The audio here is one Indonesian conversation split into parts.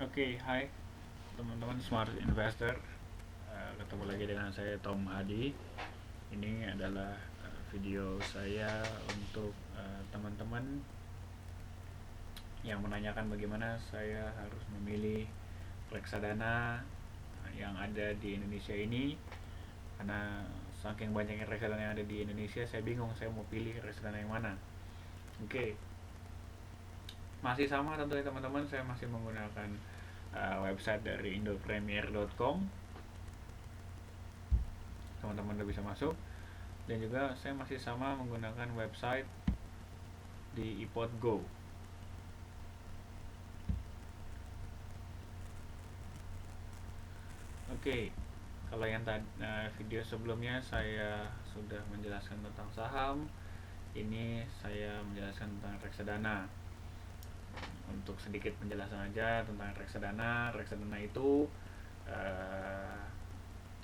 Oke, hai teman-teman Smart Investor. Ketemu lagi dengan saya Tom Hadi. Ini adalah video saya untuk teman-teman yang menanyakan bagaimana saya harus memilih reksadana yang ada di Indonesia ini. Karena saking banyaknya reksadana yang ada di Indonesia, saya bingung saya mau pilih reksadana yang mana. Oke, masih sama tentunya teman-teman, saya masih menggunakan website dari indopremier.com. Teman-teman udah bisa masuk. Dan juga saya masih sama menggunakan website di iPodGo. Oke, kalau yang video sebelumnya saya sudah menjelaskan tentang saham, ini saya menjelaskan tentang reksadana. Untuk sedikit penjelasan aja tentang reksadana. Reksadana itu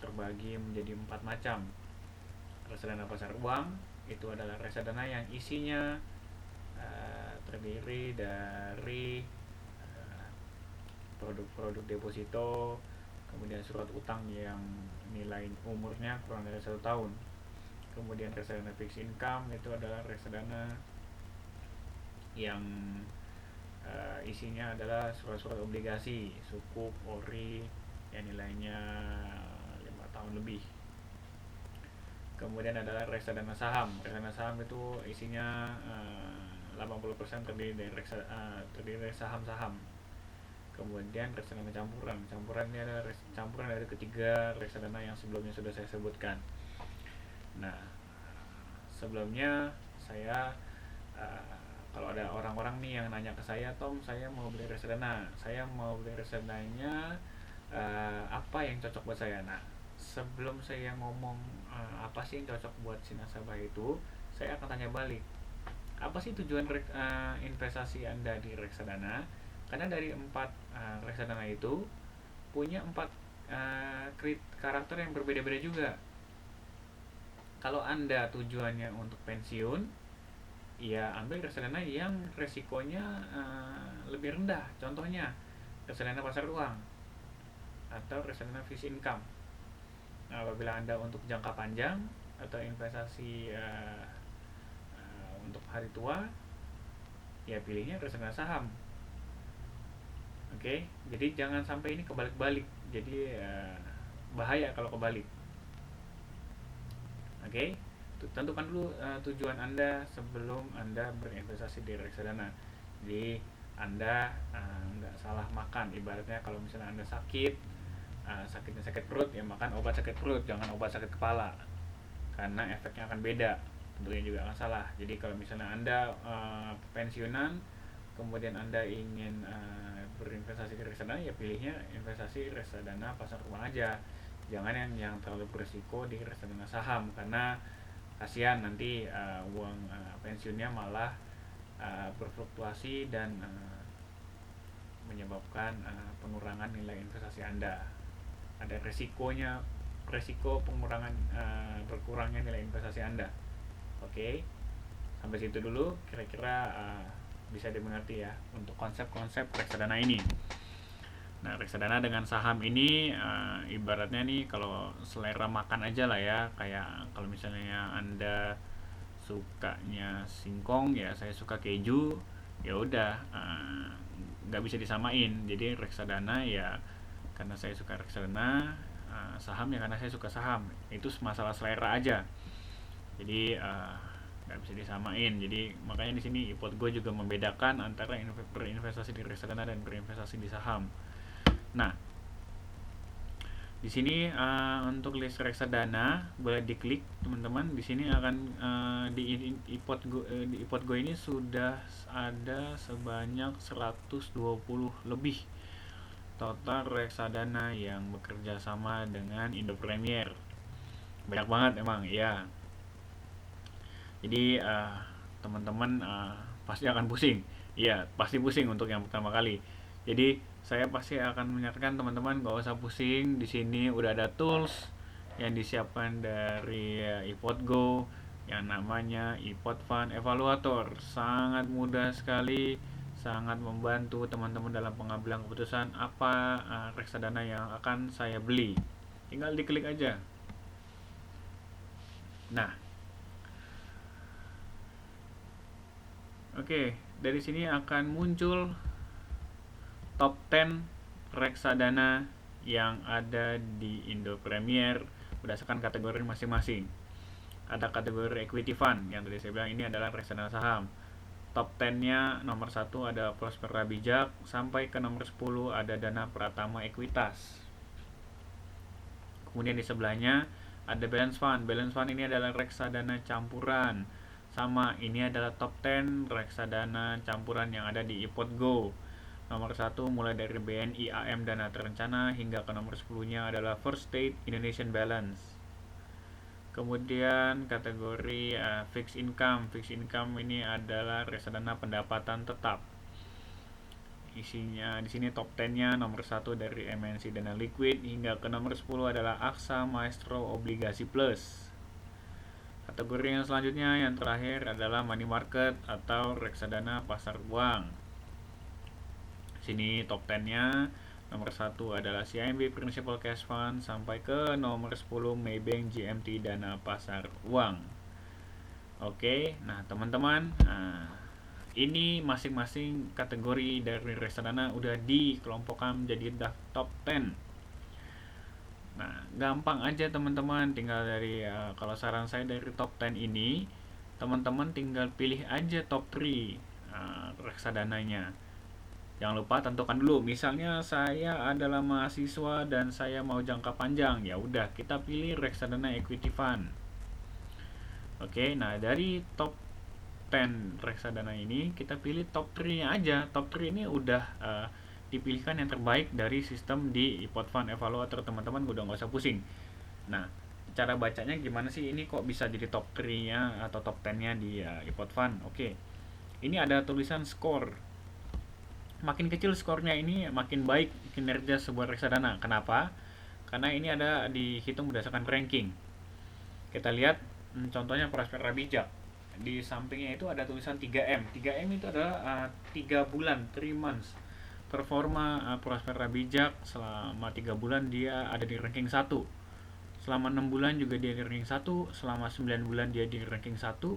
terbagi menjadi 4 macam. Reksadana pasar uang itu adalah reksadana yang isinya terdiri dari produk-produk deposito, kemudian surat utang yang nilai umurnya kurang dari 1 tahun. Kemudian reksadana fixed income itu adalah reksadana yang isinya adalah surat-surat obligasi, sukuk, ori yang nilainya 5 tahun lebih. Kemudian adalah reksadana saham. Reksadana saham itu isinya 80% terdiri dari saham-saham. Kemudian reksadana campuran. Campuran ini adalah campuran dari ketiga reksadana yang sebelumnya sudah saya sebutkan. Nah, sebelumnya saya kalau ada orang-orang nih yang nanya ke saya, Tom, saya mau beli reksadana, saya mau beli reksadananya apa yang cocok buat saya. Nah, sebelum saya ngomong apa sih yang cocok buat si nasabah itu, saya akan tanya balik, apa sih tujuan investasi Anda di reksadana? Karena dari 4 reksadana itu punya 4 karakter yang berbeda-beda juga. Kalau Anda tujuannya untuk pensiun, ya ambil reksadana yang resikonya lebih rendah. Contohnya reksadana pasar uang atau reksadana fixed income. Nah, apabila Anda untuk jangka panjang atau investasi untuk hari tua, ya pilihnya reksadana saham. Oke, jadi jangan sampai ini kebalik-balik. Jadi bahaya kalau kebalik. Oke, tentukan dulu tujuan Anda sebelum Anda berinvestasi di reksadana. Jadi Anda nggak salah makan. Ibaratnya kalau misalnya Anda sakitnya sakit perut, ya makan obat sakit perut, jangan obat sakit kepala, karena efeknya akan beda, tentunya juga akan salah. Jadi kalau misalnya Anda pensiunan, kemudian Anda ingin berinvestasi ke reksadana, ya pilihnya investasi reksadana pasar uang aja, jangan yang terlalu berisiko di reksadana saham, karena kasihan nanti uang pensiunnya malah berfluktuasi dan menyebabkan pengurangan nilai investasi Anda. Ada resiko pengurangan berkurangnya nilai investasi Anda. Oke, sampai situ dulu kira-kira bisa dimengerti ya untuk konsep-konsep reksadana ini. Nah, reksadana dengan saham ini ibaratnya nih kalau selera makan aja lah ya. Kayak kalau misalnya Anda sukanya singkong, ya saya suka keju, ya udah nggak bisa disamain. Jadi reksadana ya karena saya suka reksadana, saham ya karena saya suka saham. Itu masalah selera aja. Jadi nggak bisa disamain. Jadi makanya di sini iPodGo juga membedakan antara berinvestasi di reksadana dan berinvestasi di saham. Nah, di sini untuk list reksadana boleh diklik teman-teman. Di sini akan di iPodGo ini sudah ada sebanyak 120 lebih total reksadana yang bekerja sama dengan Indopremier. Banyak banget emang ya. Jadi teman-teman pasti akan pusing. Iya, pasti pusing untuk yang pertama kali. Jadi saya pasti akan menyarankan teman-teman gak usah pusing. Di sini udah ada tools yang disiapkan dari iPodGo yang namanya iPod Fund Evaluator. Sangat mudah sekali, sangat membantu teman-teman dalam pengambilan keputusan apa reksadana yang akan saya beli. Tinggal diklik aja. Nah, oke, dari sini akan muncul top 10 reksadana yang ada di Indo Premier berdasarkan kategori masing-masing. Ada kategori equity fund yang tadi saya bilang ini adalah reksadana saham. Top 10-nya nomor 1 ada Prospera Bijak, sampai ke nomor 10 ada Dana Pratama Ekuitas. Kemudian di sebelahnya ada Balance Fund. Balance Fund ini adalah reksadana campuran. Sama, ini adalah top 10 reksadana campuran yang ada di iPod Go. Nomor 1 mulai dari BNI AM Dana Terencana hingga ke nomor 10-nya adalah First State Indonesian Balance. Kemudian kategori fixed income. Fixed income ini adalah reksadana pendapatan tetap. Isinya di sini top 10-nya nomor 1 dari MNC Dana Liquid hingga ke nomor 10 adalah Aksa Maestro Obligasi Plus. Kategori yang selanjutnya yang terakhir adalah money market atau reksadana pasar uang. Sini top 10-nya nomor 1 adalah CIMB Principal Cash Fund sampai ke nomor 10 Maybank GMT Dana Pasar Uang. Oke, nah teman-teman, ini masing-masing kategori dari reksadana udah dikelompokkan menjadi top 10. Nah, gampang aja teman-teman, tinggal dari kalau saran saya dari top 10 ini, teman-teman tinggal pilih aja top 3 reksadananya. Jangan lupa tentukan dulu, misalnya saya adalah mahasiswa dan saya mau jangka panjang, ya udah kita pilih reksadana equity fund. Oke, nah dari top 10 reksadana ini kita pilih top 3-nya aja. Top 3 ini udah dipilihkan yang terbaik dari sistem di iPod Fund Evaluator, teman-teman udah nggak usah pusing. Nah, cara bacanya gimana sih ini kok bisa jadi top 3-nya atau top 10-nya di iPod Fund? Oke, ini ada tulisan score. Makin kecil skornya ini makin baik kinerja sebuah reksadana. Kenapa? Karena ini ada dihitung berdasarkan ranking. Kita lihat contohnya Prospera Bijak. Di sampingnya itu ada tulisan 3M. 3M itu adalah 3 bulan, 3 months. Performa Prospera Bijak selama 3 bulan dia ada di ranking 1. Selama 6 bulan juga dia di ranking 1. Selama 9 bulan dia di ranking 1.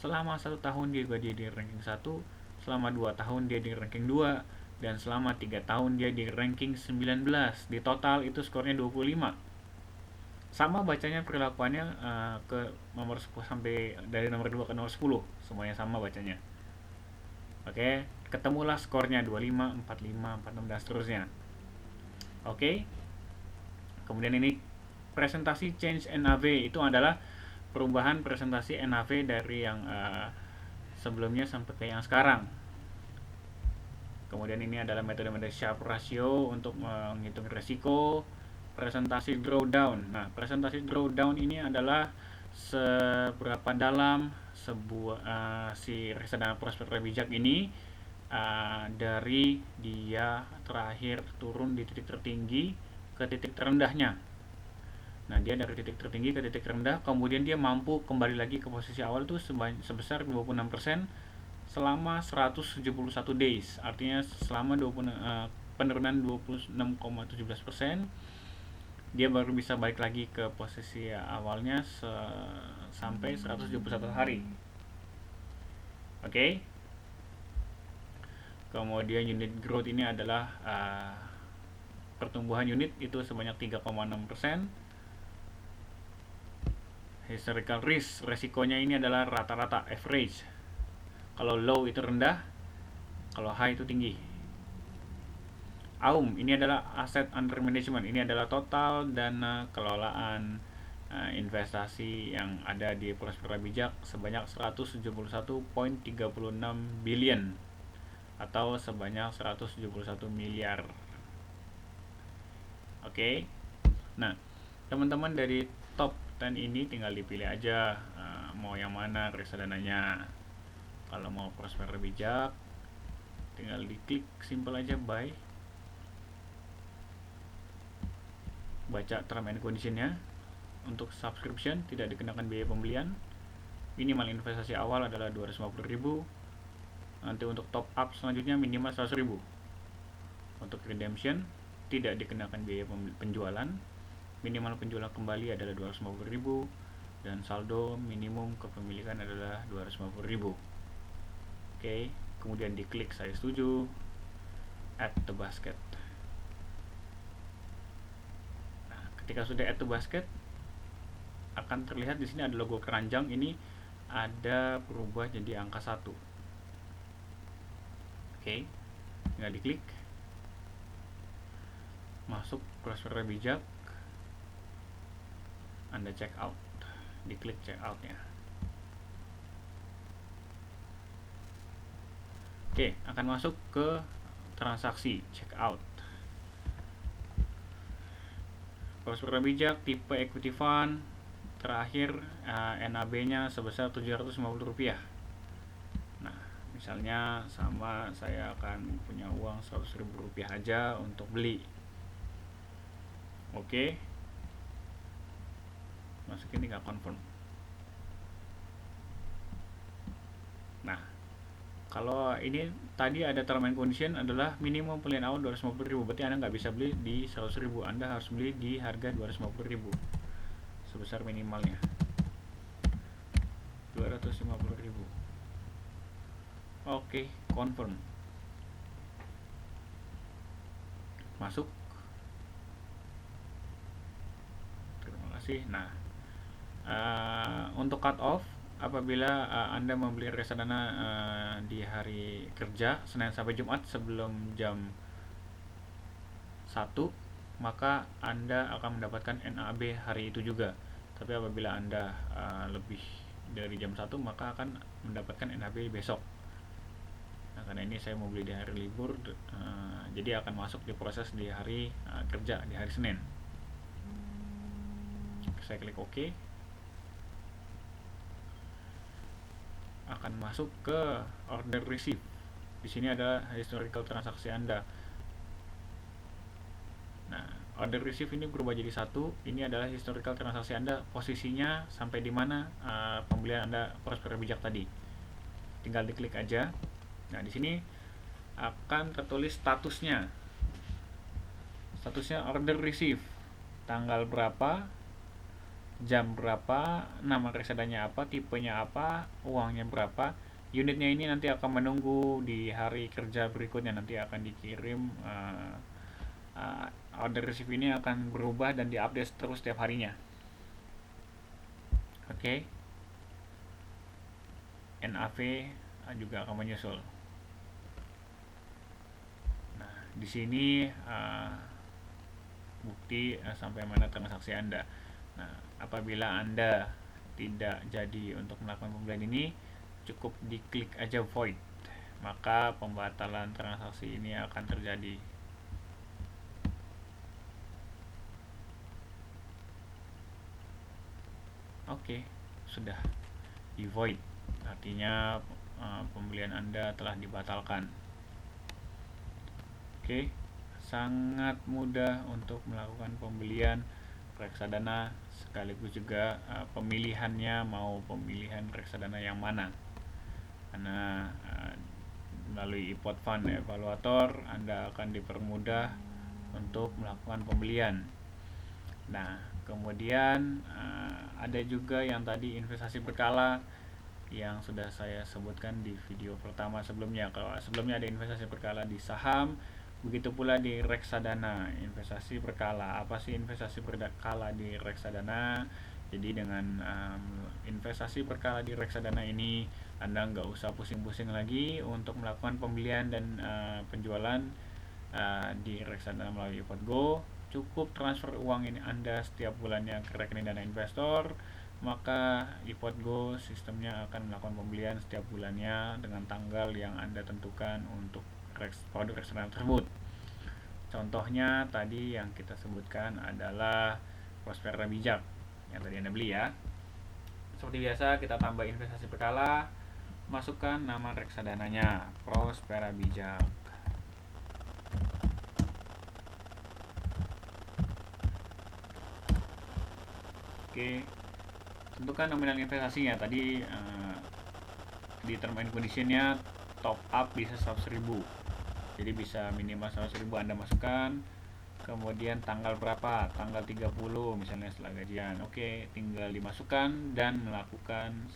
Selama 1 tahun dia juga di ranking 1. Selama 2 tahun dia di ranking 2, dan selama 3 tahun dia di ranking 19. Di total itu skornya 25. Sama bacanya perilakuannya ke nomor 10 sampai dari nomor 2 ke nomor 10, semuanya sama bacanya. Oke, ketemulah skornya 25, 45, 46 dan seterusnya. Oke. Kemudian ini presentasi change NAV, itu adalah perubahan presentasi NAV dari yang sebelumnya sampai ke yang sekarang. Kemudian ini adalah metode-metode Sharpe ratio untuk menghitung risiko. Presentasi drawdown. Nah, presentasi drawdown ini adalah seberapa dalam sebuah si reksadana Prospera Bijak ini dari dia terakhir turun di titik tertinggi ke titik terendahnya. Nah, dia dari titik tertinggi ke titik rendah, kemudian dia mampu kembali lagi ke posisi awal tuh sebesar 26% selama 171 days. Artinya selama penurunan 26,17%, dia baru bisa balik lagi ke posisi awalnya sampai 171 hari. Oke. Kemudian unit growth ini adalah pertumbuhan unit itu sebanyak 3,6%. Historical risk, resikonya ini adalah rata-rata average. Kalau low itu rendah, kalau high itu tinggi. AUM ini adalah asset under management, ini adalah total dana kelolaan investasi yang ada di Prospera Bijak sebanyak 171,36 billion atau sebanyak 171 miliar. Oke. Nah, teman-teman dari top 10 ini tinggal dipilih aja mau yang mana reksadananya. Kalau mau Prospera Bijak tinggal diklik simple aja buy, baca term and conditionnya. Untuk subscription tidak dikenakan biaya pembelian, minimal investasi awal adalah 250.000, Nanti untuk top up selanjutnya minimal 100.000. Untuk redemption tidak dikenakan biaya penjualan, minimal penjualan kembali adalah 250.000, dan saldo minimum kepemilikan adalah 250.000. Oke, kemudian diklik saya setuju, add to basket. Nah, ketika sudah add to basket, akan terlihat di sini ada logo keranjang, ini ada berubah jadi angka 1. Oke, tinggal diklik, masuk transfer bijak, Anda check out, diklik check outnya. Oke, akan masuk ke transaksi check out. Transfer bijak tipe equity fund, terakhir NAB-nya sebesar Rp750. Nah, misalnya sama saya akan punya uang Rp100.000 aja untuk beli. Oke, masukin tinggal confirm. Nah, kalau ini tadi ada term and condition adalah minimum pembelian awal 250.000, berarti Anda nggak bisa beli di 100.000, Anda harus beli di harga 250.000 sebesar minimalnya 250.000. Oke, confirm, masuk. Terima kasih. Nah, untuk cut off apabila Anda membeli reksadana di hari kerja Senin sampai Jumat sebelum jam 1, maka Anda akan mendapatkan NAB hari itu juga. Tapi apabila Anda lebih dari jam 1, maka akan mendapatkan NAB besok. Nah, karena ini saya mau beli di hari libur, jadi akan masuk di proses di hari kerja, di hari Senin. Saya klik OK. Akan masuk ke order receive. Di sini ada historical transaksi Anda. Nah, order receive ini berubah jadi 1. Ini adalah historical transaksi Anda, posisinya sampai di mana pembelian Anda Prospera Bijak tadi. Tinggal diklik aja. Nah, di sini akan tertulis statusnya. Statusnya order receive. Tanggal berapa, jam berapa, nama reksadanya apa, tipenya apa, uangnya berapa. Unitnya ini nanti akan menunggu di hari kerja berikutnya, nanti akan dikirim. Order receive ini akan berubah dan diupdate terus setiap harinya. Oke. NAV juga akan menyusul. Nah, di sini bukti sampai mana transaksi Anda. Nah, apabila Anda tidak jadi untuk melakukan pembelian ini, cukup diklik aja void, maka pembatalan transaksi ini akan terjadi. Oke, sudah di void, artinya pembelian Anda telah dibatalkan. Oke, sangat mudah untuk melakukan pembelian reksadana, sekaligus juga pemilihannya, mau pemilihan reksadana yang mana. Karena melalui iPod Fund Evaluator Anda akan dipermudah untuk melakukan pembelian. Nah, kemudian ada juga yang tadi investasi berkala yang sudah saya sebutkan di video pertama sebelumnya. Kalau sebelumnya ada investasi berkala di saham, begitu pula di reksadana investasi berkala. Apa sih investasi berkala di reksadana? Jadi dengan investasi berkala di reksadana ini, Anda nggak usah pusing-pusing lagi untuk melakukan pembelian dan penjualan di reksadana melalui iPodGo. Cukup transfer uang ini Anda setiap bulannya ke rekening dana investor, maka iPodGo sistemnya akan melakukan pembelian setiap bulannya dengan tanggal yang Anda tentukan untuk produk reksadana tersebut. Contohnya tadi yang kita sebutkan adalah Prospera Bijak yang tadi Anda beli ya. Seperti biasa, kita tambah investasi berkala, masukkan nama reksadananya Prospera Bijak. Oke, tentukan nominal investasinya. Tadi di term and conditionnya top up bisa 100.000. Jadi bisa minimal 100.000 Anda masukkan. Kemudian tanggal berapa? Tanggal 30 misalnya setelah gajian. Oke, tinggal dimasukkan dan melakukan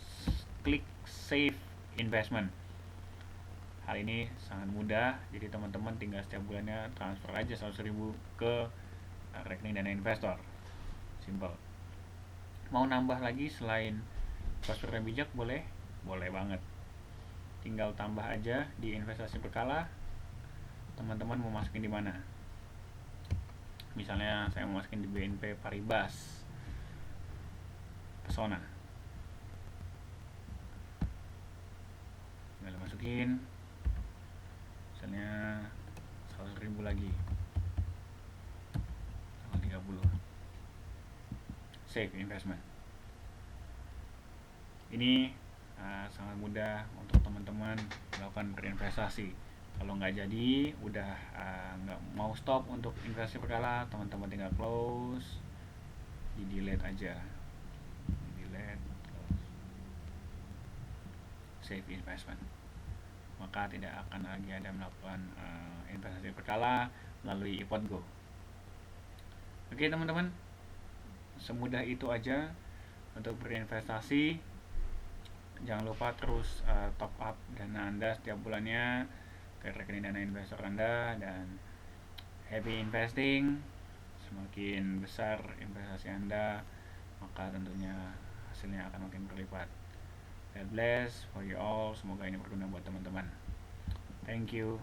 klik save investment. Hal ini sangat mudah, jadi teman-teman tinggal setiap bulannya transfer aja 100.000 ke rekening dana investor. Simple. Mau nambah lagi selain password yang bijak boleh? Boleh banget. Tinggal tambah aja di investasi berkala. Teman-teman mau masukin di mana? Misalnya saya mau masukin di BNP Paribas Pesona. Tinggal masukin misalnya 100.000 lagi, tanggal 30, save investment. Ini sangat mudah untuk teman-teman melakukan berinvestasi. Kalau nggak jadi, udah nggak mau stop untuk investasi berkala, teman-teman tinggal close, di delete aja, di delete, close. Save investment. Maka tidak akan lagi ada melakukan investasi berkala melalui iPodGo. Oke teman-teman, semudah itu aja untuk berinvestasi. Jangan lupa terus top up dana Anda setiap bulannya ke rekening dana investor Anda, dan happy investing. Semakin besar investasi Anda, maka tentunya hasilnya akan makin berlipat. God bless for you all. Semoga ini berguna buat teman-teman. Thank you.